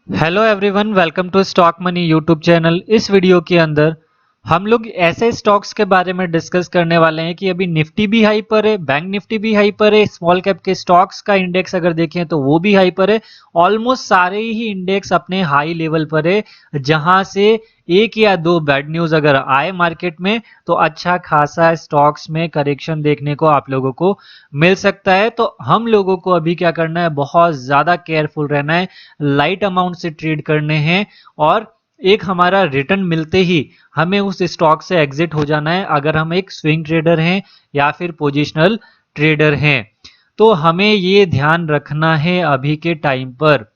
Hello everyone, welcome to Stock Money YouTube channel. इस video के अंदर हम लोग ऐसे स्टॉक्स के बारे में डिस्कस करने वाले हैं कि अभी निफ्टी भी हाई पर है, बैंक निफ्टी भी हाई पर है, स्मॉल कैप के स्टॉक्स का इंडेक्स अगर देखें तो वो भी हाई पर है। ऑलमोस्ट सारे ही इंडेक्स अपने हाई लेवल पर है, जहां से एक या दो बैड न्यूज अगर आए मार्केट में तो अच्छा खासा स्टॉक्स में करेक्शन देखने को आप लोगों को मिल सकता है। तो हम लोगों को अभी क्या करना है, बहुत ज्यादा केयरफुल रहना है, लाइट अमाउंट से ट्रेड करने हैं और एक हमारा रिटर्न मिलते ही हमें उस स्टॉक से एग्जिट हो जाना है, अगर हम एक स्विंग ट्रेडर हैं या फिर पोजिशनल ट्रेडर हैं। तो हमें ये ध्यान रखना है अभी के टाइम पर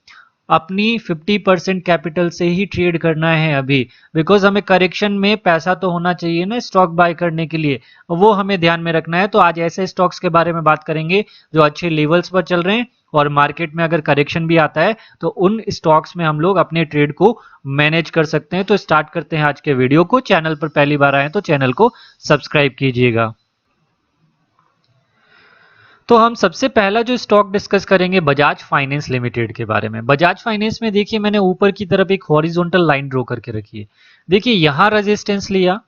अपनी 50% कैपिटल से ही ट्रेड करना है अभी, बिकॉज हमें करेक्शन में पैसा तो होना चाहिए ना स्टॉक बाय करने के लिए, वो हमें ध्यान में रखना है। तो आज ऐसे स्टॉक्स के बारे में बात करेंगे जो अच्छे लेवल्स पर चल रहे हैं और मार्केट में अगर करेक्शन भी आता है तो उन स्टॉक्स में हम लोग अपने ट्रेड को मैनेज कर सकते हैं। तो स्टार्ट करते हैं आज के वीडियो को। चैनल पर पहली बार आए तो चैनल को सब्सक्राइब कीजिएगा। तो हम सबसे पहला जो स्टॉक डिस्कस करेंगे बजाज फाइनेंस लिमिटेड के बारे में। बजाज फाइनेंस में देखिए, मैंने ऊपर की तरफ एक हॉरिजॉन्टल लाइन ड्रॉ करके रखी है। देखिए यहां रेजिस्टेंस लिया,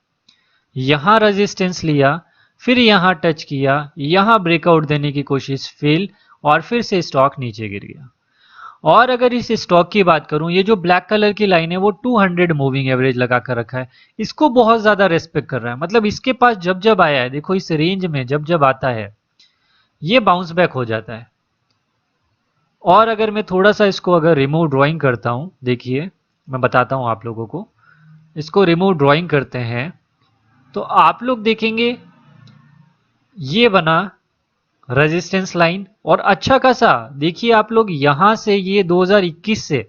यहां रेजिस्टेंस लिया, फिर यहां टच किया, यहां ब्रेकआउट देने की कोशिश, फेल, और फिर से स्टॉक नीचे गिर गया। और अगर इस स्टॉक की बात करूं, ये जो ब्लैक कलर की लाइन है वो 200 मूविंग एवरेज लगा कर रखा है, इसको बहुत ज्यादा रेस्पेक्ट कर रहा है। मतलब इसके पास जब जब आया है, देखो इस रेंज में जब जब आता है ये बाउंस बैक हो जाता है। और अगर मैं थोड़ा सा इसको अगर रिमूव ड्राइंग करता हूं, देखिए मैं बताता हूं आप लोगों को, इसको रिमूव ड्राइंग करते हैं तो आप लोग देखेंगे ये बना रेजिस्टेंस लाइन और अच्छा खासा। देखिए आप लोग यहां से ये 2021 से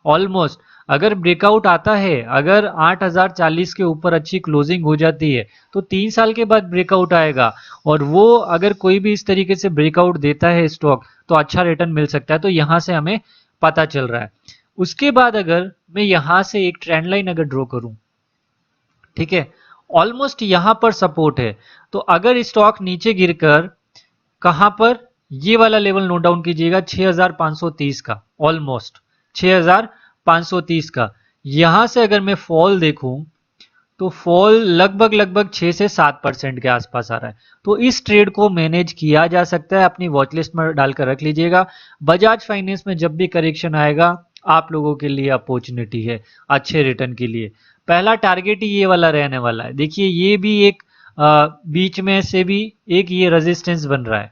ऑलमोस्ट अगर ब्रेकआउट आता है, अगर 8040 के ऊपर अच्छी क्लोजिंग हो जाती है तो 3 साल के बाद ब्रेकआउट आएगा, और वो अगर कोई भी इस तरीके से ब्रेकआउट देता है स्टॉक तो अच्छा रिटर्न मिल सकता है। तो यहां से हमें पता चल रहा है। उसके बाद अगर मैं यहां से एक ट्रेंड लाइन अगर ड्रॉ करूं, ठीक है, ऑलमोस्ट यहां पर सपोर्ट है, तो अगर स्टॉक नीचे गिरकर कहां पर, ये वाला लेवल नोट डाउन कीजिएगा 6530 का, ऑलमोस्ट 6530 का, यहां से अगर मैं फॉल देखूं तो फॉल लगभग लगभग 6 से 7% के आसपास आ रहा है। तो इस ट्रेड को मैनेज किया जा सकता है, अपनी वॉच लिस्ट में डालकर रख लीजिएगा। बजाज फाइनेंस में जब भी करेक्शन आएगा आप लोगों के लिए अपॉर्चुनिटी है अच्छे रिटर्न के लिए। पहला टारगेट ही ये वाला रहने वाला है। देखिए ये भी एक बीच में से भी एक ये रेजिस्टेंस बन रहा है,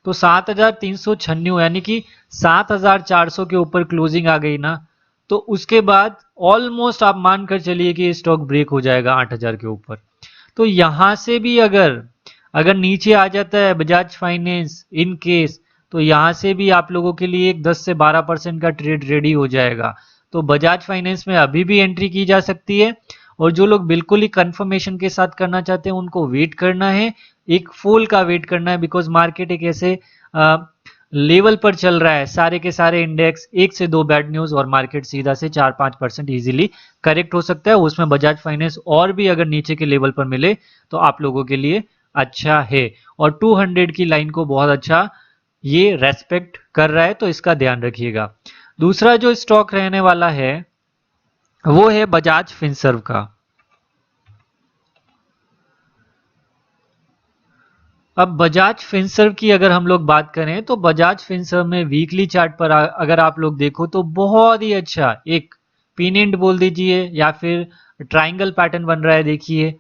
तो 7396 यानी कि 7400 के ऊपर क्लोजिंग आ गई ना, तो उसके बाद ऑलमोस्ट आप मानकर चलिए कि स्टॉक ब्रेक हो जाएगा 8000 के ऊपर। तो यहां से भी अगर अगर नीचे आ जाता है बजाज फाइनेंस इन केस, तो यहां से भी आप लोगों के लिए एक 10 से 12% का ट्रेड रेडी हो जाएगा। तो बजाज फाइनेंस में अभी भी एंट्री की जा सकती है, और जो लोग बिल्कुल ही कंफर्मेशन के साथ करना चाहते हैं उनको वेट करना है, एक फूल का वेट करना है, बिकॉज मार्केट एक ऐसे लेवल पर चल रहा है, सारे के सारे इंडेक्स एक से दो बैड न्यूज और मार्केट सीधा से 4-5% इजीली करेक्ट हो सकता है। उसमें बजाज फाइनेंस और भी अगर नीचे के लेवल पर मिले तो आप लोगों के लिए अच्छा है, और 200 की लाइन को बहुत अच्छा ये रेस्पेक्ट कर रहा है, तो इसका ध्यान रखिएगा। दूसरा जो स्टॉक रहने वाला है वो है बजाज फिनसर्व का। अब बजाज फिनसर्व की अगर हम लोग बात करें तो बजाज फिनसर्व में वीकली चार्ट पर अगर आप लोग देखो तो बहुत ही अच्छा एक पिनियंट बोल दीजिए या फिर ट्रायंगल पैटर्न बन रहा है। देखिए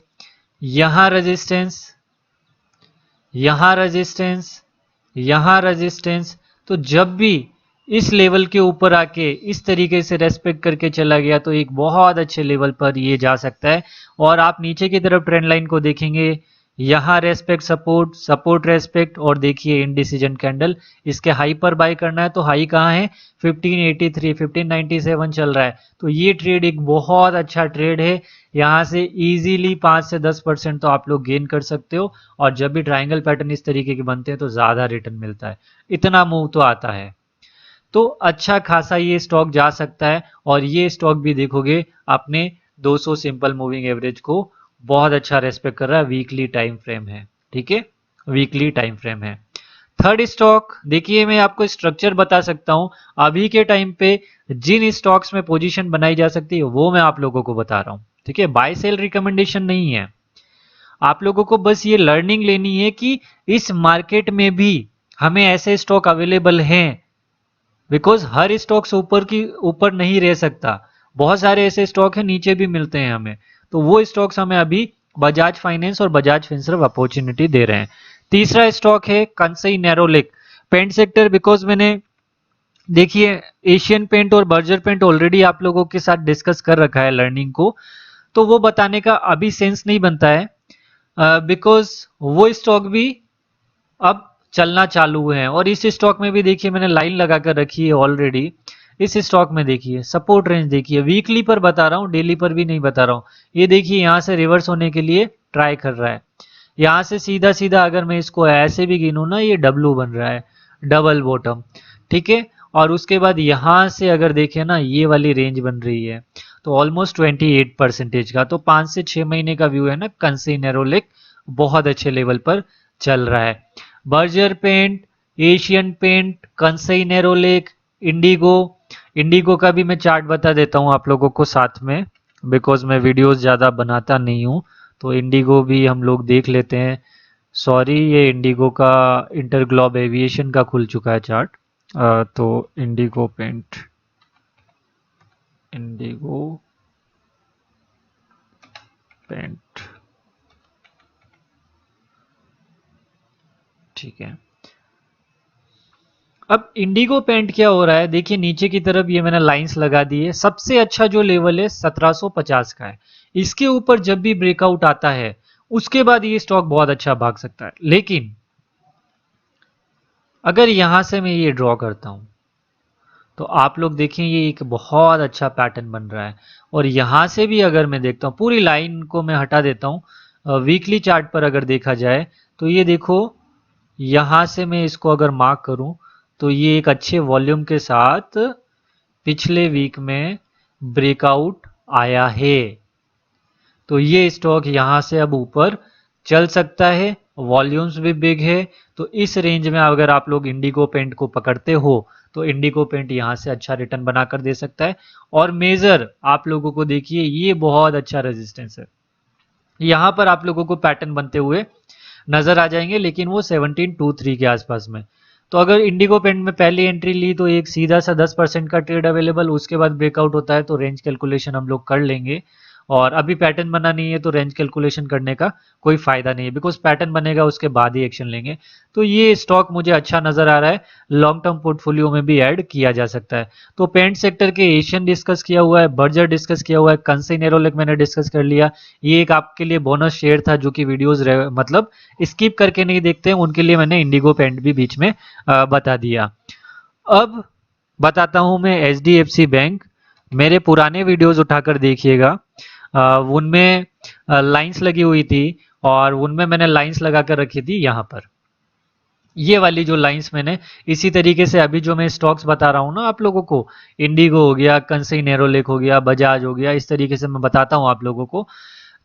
यहां रेजिस्टेंस, यहां रेजिस्टेंस, यहां रेजिस्टेंस, तो जब भी इस लेवल के ऊपर आके इस तरीके से रेस्पेक्ट करके चला गया तो एक बहुत अच्छे लेवल पर ये जा सकता है। और आप नीचे की तरफ ट्रेंड लाइन को देखेंगे, यहां रेस्पेक्ट, सपोर्ट, सपोर्ट रेस्पेक्ट, और देखिए इनडिसीजन कैंडल। इसके हाई पर बाय करना है तो हाई कहाँ है, 1583, 1597 चल रहा है। तो ये ट्रेड एक बहुत अच्छा ट्रेड है, यहां से इजीली 5 से 10% तो आप लोग गेन कर सकते हो। और जब भी ट्रायंगल पैटर्न इस तरीके के बनते हैं तो ज्यादा रिटर्न मिलता है, इतना मूव तो आता है। तो अच्छा खासा ये स्टॉक जा सकता है, और ये स्टॉक भी देखोगे अपने 200 सिंपल मूविंग एवरेज को बहुत अच्छा रेस्पेक्ट कर रहा है, वीकली टाइम फ्रेम है, ठीक है, वीकली टाइम फ्रेम है। थर्ड स्टॉक देखिए, मैं आपको स्ट्रक्चर बता सकता हूं अभी के टाइम पे जिन स्टॉक्स में पोजीशन बनाई जा सकती है वो मैं आप लोगों को बता रहा हूं। ठीक है, बाय सेल रिकमेंडेशन नहीं है, आप लोगों को बस ये लर्निंग लेनी है कि इस मार्केट में भी हमें ऐसे स्टॉक अवेलेबल हैं, बिकॉज हर स्टॉक्स ऊपर नहीं रह सकता, बहुत सारे ऐसे स्टॉक हैं नीचे भी मिलते हैं हमें, तो वो स्टॉक्स हमें अभी बजाज फाइनेंस और बजाज फिनसर्व अपॉर्चुनिटी दे रहे हैं। तीसरा स्टॉक है कंसई नैरोलिक पेंट सेक्टर, बिकॉज मैंने देखिए एशियन पेंट और बर्जर पेंट ऑलरेडी आप लोगों के साथ डिस्कस कर रखा है लर्निंग को, तो वो बताने का अभी सेंस नहीं बनता है, बिकॉज वो स्टॉक भी अब चलना चालू हुए हैं। और इस स्टॉक में भी देखिए मैंने लाइन लगा कर रखी है ऑलरेडी, इस स्टॉक में देखिए सपोर्ट रेंज देखिए, वीकली पर बता रहा हूं, डेली पर भी नहीं बता रहा हूं। ये देखिए यहां से रिवर्स होने के लिए ट्राई कर रहा है, यहां से सीधा सीधा अगर मैं इसको ऐसे भी गिनूं ना, ये डब्लू बन रहा है, डबल बॉटम। ठीक है, और उसके बाद यहां से अगर देखें ना, ये वाली रेंज बन रही है, तो ऑलमोस्ट 28% का, तो 5 से 6 महीने का व्यू है ना, कंसी नैरोलिक बहुत अच्छे लेवल पर चल रहा है। Berger paint, Asian paint, Kansai Nerolac, Indigo, Indigo का भी मैं चार्ट बता देता हूं आप लोगों को साथ में, बिकॉज मैं वीडियोस ज्यादा बनाता नहीं हूं, तो इंडिगो भी हम लोग देख लेते हैं। सॉरी, ये इंडिगो का इंटरग्लोब एविएशन का खुल चुका है चार्ट, तो इंडिगो पेंट, इंडिगो पेंट, ठीक है। अब इंडिगो पेंट क्या हो रहा है, देखिए नीचे की तरफ ये मैंने लाइंस लगा दी है, सबसे अच्छा जो लेवल है 1750 का है, इसके ऊपर जब भी ब्रेकआउट आता है उसके बाद ये स्टॉक बहुत अच्छा भाग सकता है। लेकिन अगर यहां से मैं ये ड्रॉ करता हूं तो आप लोग देखें ये एक बहुत अच्छा पैटर्न बन रहा है, और यहां से भी अगर मैं देखता हूं, पूरी लाइन को मैं हटा देता हूं, वीकली चार्ट पर अगर देखा जाए तो ये देखो, यहां से मैं इसको अगर मार्क करूं तो ये एक अच्छे वॉल्यूम के साथ पिछले वीक में ब्रेकआउट आया है, तो ये स्टॉक यहां से अब ऊपर चल सकता है, वॉल्यूम्स भी बिग है, तो इस रेंज में अगर आप लोग इंडिगो पेंट को पकड़ते हो तो इंडिगो पेंट यहां से अच्छा रिटर्न बनाकर दे सकता है। और मेजर आप लोगों को देखिए, ये बहुत अच्छा रेजिस्टेंस है, यहां पर आप लोगों को पैटर्न बनते हुए नजर आ जाएंगे, लेकिन वो 1723 के आसपास में। तो अगर इंडिगो पेंट में पहली एंट्री ली तो एक सीधा सा 10% का ट्रेड अवेलेबल, उसके बाद ब्रेकआउट होता है तो रेंज कैलकुलेशन हम लोग कर लेंगे, और अभी पैटर्न बना नहीं है तो रेंज कैलकुलेशन करने का कोई फायदा नहीं है, बिकॉज पैटर्न बनेगा उसके बाद ही एक्शन लेंगे। तो ये स्टॉक मुझे अच्छा नजर आ रहा है, लॉन्ग टर्म पोर्टफोलियो में भी ऐड किया जा सकता है। तो पेंट सेक्टर के एशियन डिस्कस किया हुआ है, बर्जर डिस्कस किया हुआ है, कंसई नैरोलिक मैंने डिस्कस कर लिया। ये एक आपके लिए बोनस शेयर था जो कि वीडियोज मतलब स्किप करके नहीं देखते हैं, उनके लिए मैंने इंडिगो पेंट भी बीच में बता दिया। अब बताता हूं मैं HDFC बैंक, मेरे पुराने वीडियोस उठाकर देखिएगा, उनमें लाइंस लगी हुई थी, और उनमें मैंने लाइंस लगा कर रखी थी यहाँ पर, ये वाली जो लाइंस मैंने इसी तरीके से अभी जो मैं स्टॉक्स बता रहा हूँ ना आप लोगों को, इंडिगो हो गया, कंसई नैरोलिक हो गया, बजाज हो गया, इस तरीके से मैं बताता हूँ आप लोगों को।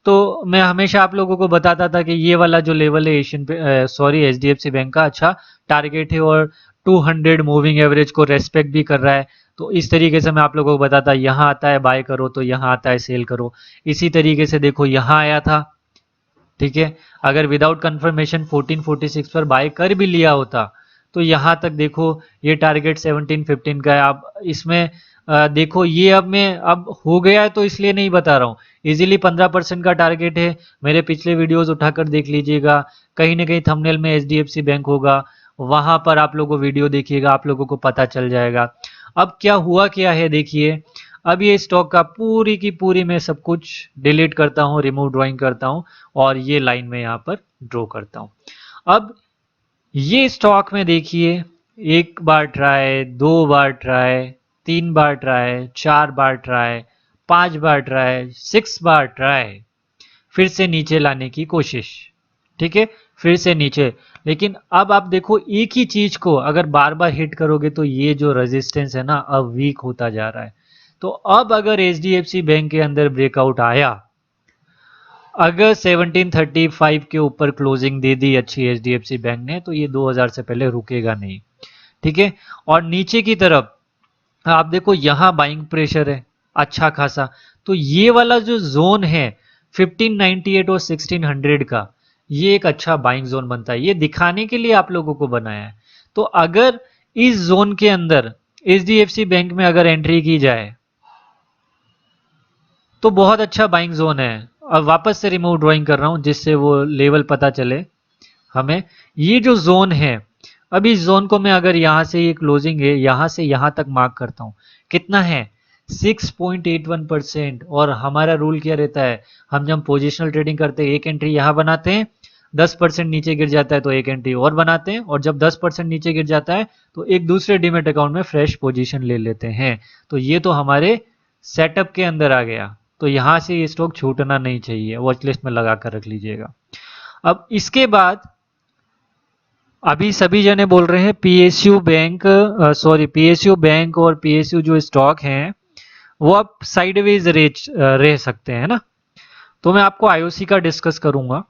तो मैं हमेशा आप लोगों को बताता था कि ये वाला जो लेवल है एशियन सॉरी HDFC बैंक का अच्छा टारगेट है, और 200 मूविंग एवरेज को रेस्पेक्ट भी कर रहा है। तो इस तरीके से मैं आप लोगों को बताता, यहाँ आता है बाय करो, तो यहाँ आता है सेल करो। इसी तरीके से देखो यहाँ आया था, ठीक है, अगर विदाउट कंफर्मेशन 1446 पर बाय कर भी लिया होता तो यहां तक देखो ये टारगेट 1715 का है। अब इसमें देखो ये अब हो गया है, तो इसलिए नहीं बता रहा हूँ, इजीली 15% का टारगेट है, मेरे पिछले वीडियोस उठाकर देख लीजिएगा, कहीं ना कहीं थंबनेल में HDFC बैंक होगा, वहां पर आप लोगों को वीडियो देखिएगा, आप लोगों को पता चल जाएगा। अब क्या हुआ क्या है देखिए, अब ये स्टॉक का पूरी की पूरी मैं सब कुछ डिलीट करता हूँ, रिमूव ड्राइंग करता हूँ, और ये लाइन में यहाँ पर ड्रॉ करता हूँ। अब ये स्टॉक में देखिए, एक बार ट्राई, 2 बार ट्राई, 3 बार ट्राई, 4 बार ट्राई, 5 बार ट्राई, 6 बार ट्राई, फिर से नीचे लाने की कोशिश, ठीक है, फिर से नीचे। लेकिन अब आप देखो एक ही चीज को अगर बार बार हिट करोगे तो ये जो रेजिस्टेंस है ना अब वीक होता जा रहा है। तो अब अगर HDFC बैंक के अंदर ब्रेकआउट आया, अगर 1735 के ऊपर क्लोजिंग दे दी अच्छी एचडीएफसी बैंक ने तो ये 2000 से पहले रुकेगा नहीं। ठीक है, और नीचे की तरफ आप देखो यहां बाइंग प्रेशर है अच्छा खासा, तो ये वाला जो जोन है 1598 और 1600 का, ये एक अच्छा बाइंग जोन बनता है। ये दिखाने के लिए आप लोगों को बनाया है। तो अगर इस जोन के अंदर एचडीएफसी बैंक में अगर एंट्री की जाए तो बहुत अच्छा बाइंग जोन है। अब वापस से रिमूव ड्राइंग कर रहा हूं जिससे वो लेवल पता चले हमें। ये जो जोन है, अब इस जोन को मैं अगर यहां से ये क्लोजिंग है यहां से यहां तक मार्क करता हूं, कितना है 6.81%। और हमारा रूल क्या रहता है, हम जब पोजिशनल ट्रेडिंग करते हैं एक एंट्री यहां बनाते हैं, 10% नीचे गिर जाता है तो एक एंट्री और बनाते हैं, और जब 10% नीचे गिर जाता है तो एक दूसरे डीमेट अकाउंट में फ्रेश पोजीशन ले लेते हैं। तो ये तो हमारे सेटअप के अंदर आ गया, तो यहां से ये स्टॉक छूटना नहीं चाहिए, वॉच लिस्ट में लगा कर रख लीजिएगा। अब इसके बाद अभी सभी जने बोल रहे हैं पीएसयू बैंक, पीएसयू बैंक और पीएसयू जो स्टॉक हैं वो अब साइडवेज रह सकते हैं ना। तो मैं आपको आईओसी का डिस्कस करूंगा।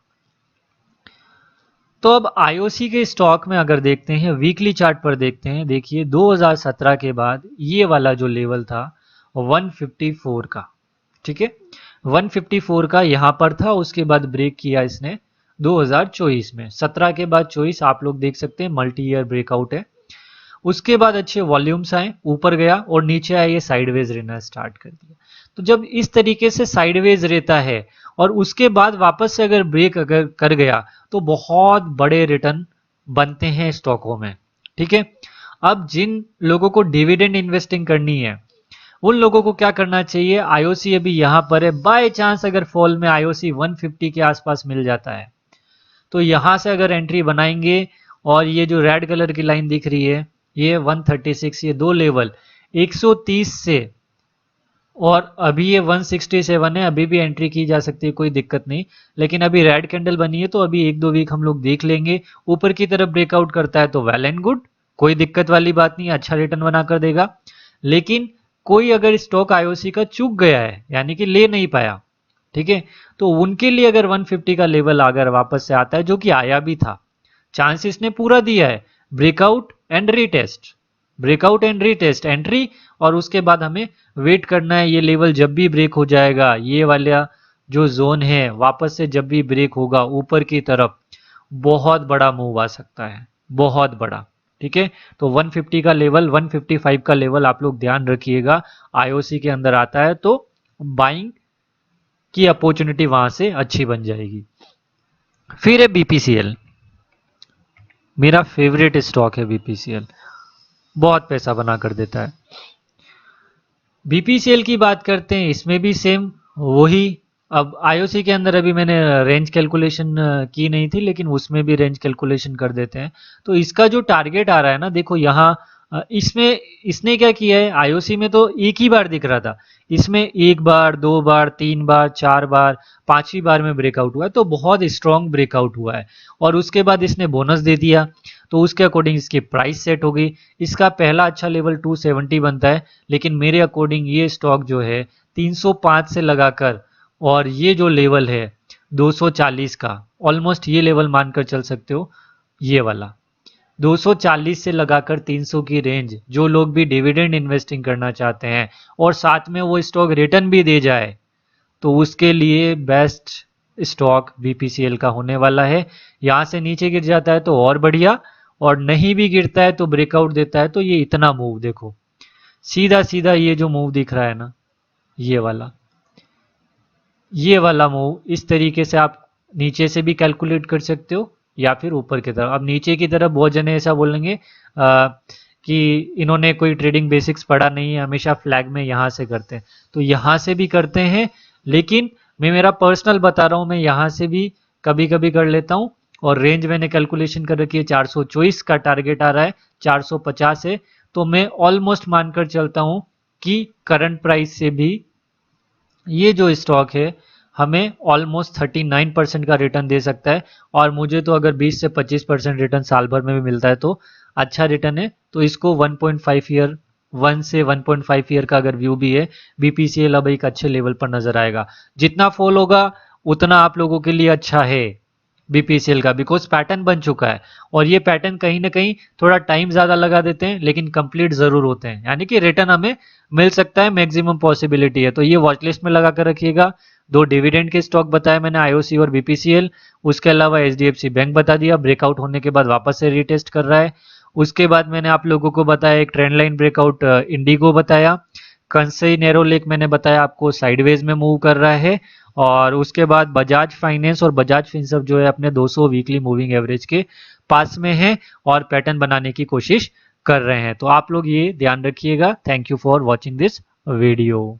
तो अब आईओसी के स्टॉक में अगर देखते हैं वीकली चार्ट पर देखते हैं, देखिए 2017 के बाद ये वाला जो लेवल था 154 का, ठीक है 154 का यहां पर था, उसके बाद ब्रेक किया इसने 2024 में, 17 के बाद 24 आप लोग देख सकते हैं मल्टी ईयर ब्रेकआउट है। उसके बाद अच्छे वॉल्यूम्स आए, ऊपर गया और नीचे आए, ये साइडवेज रहना स्टार्ट कर दिया। तो जब इस तरीके से साइडवेज रहता है और उसके बाद वापस से अगर ब्रेक अगर कर गया तो बहुत बड़े रिटर्न बनते हैं स्टॉकों में। ठीक है, अब जिन लोगों को डिविडेंड इन्वेस्टिंग करनी है उन लोगों को क्या करना चाहिए, आईओसी अभी यहां पर है, बाय चांस अगर फॉल में आईओसी 150 के आसपास मिल जाता है तो यहां से अगर एंट्री बनाएंगे, और ये जो रेड कलर की लाइन दिख रही है ये 136, ये दो लेवल 130 से, और अभी ये 167 है, अभी भी एंट्री की जा सकती है, कोई दिक्कत नहीं। लेकिन अभी रेड कैंडल बनी है तो अभी एक दो वीक हम लोग देख लेंगे, ऊपर की तरफ ब्रेकआउट करता है तो वेल एंड गुड, कोई दिक्कत वाली बात नहीं, अच्छा रिटर्न बना कर देगा। लेकिन कोई अगर स्टॉक आईओसी का चूक गया है यानी कि ले नहीं पाया, ठीक है, तो उनके लिए अगर 150 का लेवल अगर वापस से आता है, जो कि आया भी था, चांसेस ने पूरा दिया है, breakout and retest, breakout and retest entry, और उसके बाद हमें वेट करना है। ये लेवल जब भी ब्रेक हो जाएगा, ये वाला जो जोन है वापस से जब भी ब्रेक होगा ऊपर की तरफ, बहुत बड़ा मूव आ सकता है, बहुत बड़ा। ठीक है, तो 150 का लेवल 155 का लेवल आप लोग ध्यान रखिएगा, आईओसी के अंदर आता है तो बाइंग की अपॉर्चुनिटी वहां से अच्छी बन जाएगी। फिर है बीपीसीएल, मेरा फेवरेट स्टॉक है बीपीसीएल, बहुत पैसा बना कर देता है। बीपीसीएल की बात करते हैं, इसमें भी सेम वही, अब आईओसी के अंदर अभी मैंने रेंज कैलकुलेशन की नहीं थी, लेकिन उसमें भी रेंज कैलकुलेशन कर देते हैं। तो इसका जो टारगेट आ रहा है ना, देखो यहाँ इसमें इसने क्या किया है, आईओसी में तो एक ही बार दिख रहा था, इसमें एक बार, दो बार, तीन बार, चार बार, पांचवी बार में ब्रेकआउट हुआ है, तो बहुत स्ट्रांग ब्रेकआउट हुआ है। और उसके बाद इसने बोनस दे दिया तो उसके अकॉर्डिंग इसकी प्राइस सेट हो गई। इसका पहला अच्छा लेवल 270 बनता है, लेकिन मेरे अकॉर्डिंग ये स्टॉक जो है 305 से लगाकर, और ये जो लेवल है 240 का, ऑलमोस्ट ये लेवल मानकर चल सकते हो, ये वाला 240 से लगाकर 300 की रेंज, जो लोग भी डिविडेंड इन्वेस्टिंग करना चाहते हैं और साथ में वो स्टॉक रिटर्न भी दे जाए, तो उसके लिए बेस्ट स्टॉक बीपीसीएल का होने वाला है। यहां से नीचे गिर जाता है तो और बढ़िया, और नहीं भी गिरता है तो ब्रेकआउट देता है तो ये इतना मूव देखो, सीधा सीधा ये जो मूव दिख रहा है ना, ये वाला मूव, इस तरीके से आप नीचे से भी कैलकुलेट कर सकते हो या फिर ऊपर की तरफ। अब नीचे की तरफ बहुत जने ऐसा बोलेंगे कि इन्होंने कोई ट्रेडिंग बेसिक्स पढ़ा नहीं है, हमेशा फ्लैग में यहां से करते हैं, तो यहां से भी करते हैं, लेकिन मैं मेरा पर्सनल बता रहा हूं, मैं यहां से भी कभी कभी कर लेता हूं। और रेंज मैंने कैलकुलेशन कर रखी है, 424 का टारगेट आ रहा है, 450 है, तो मैं ऑलमोस्ट मानकर चलता हूं कि करंट प्राइस से भी ये जो स्टॉक है हमें ऑलमोस्ट 39% का रिटर्न दे सकता है। और मुझे तो अगर 20 से 25% रिटर्न साल भर में भी मिलता है तो अच्छा रिटर्न है। तो इसको 1.5 ईयर, 1 से 1.5 ईयर का अगर व्यू भी है, बीपीसीएल अब एक अच्छे लेवल पर नजर आएगा। जितना फॉल होगा उतना आप लोगों के लिए अच्छा है बीपीसीएल का, बिकॉज पैटर्न बन चुका है। और ये पैटर्न कहीं ना कहीं थोड़ा टाइम ज्यादा लगा देते हैं लेकिन कंप्लीट जरूर होते हैं, यानी कि रिटर्न हमें मिल सकता है, मैक्सिमम पॉसिबिलिटी है। तो ये वॉच लिस्ट में लगा कर रखिएगा। दो डिविडेंड के स्टॉक बताए मैंने, आईओसी और बीपीसीएल। उसके अलावा एचडीएफसी बैंक बता दिया, ब्रेकआउट होने के बाद वापस से रिटेस्ट कर रहा है। उसके बाद मैंने आप लोगों को बताया एक ट्रेंड लाइन ब्रेकआउट इंडिगो बताया। कंसई नेरोलेक मैंने बताया आपको साइडवेज में मूव कर रहा है। और उसके बाद बजाज फाइनेंस और बजाज फिनसर्व जो है अपने 200 वीकली मूविंग एवरेज के पास में है और पैटर्न बनाने की कोशिश कर रहे हैं। तो आप लोग ये ध्यान रखिएगा। Thank you for watching this video.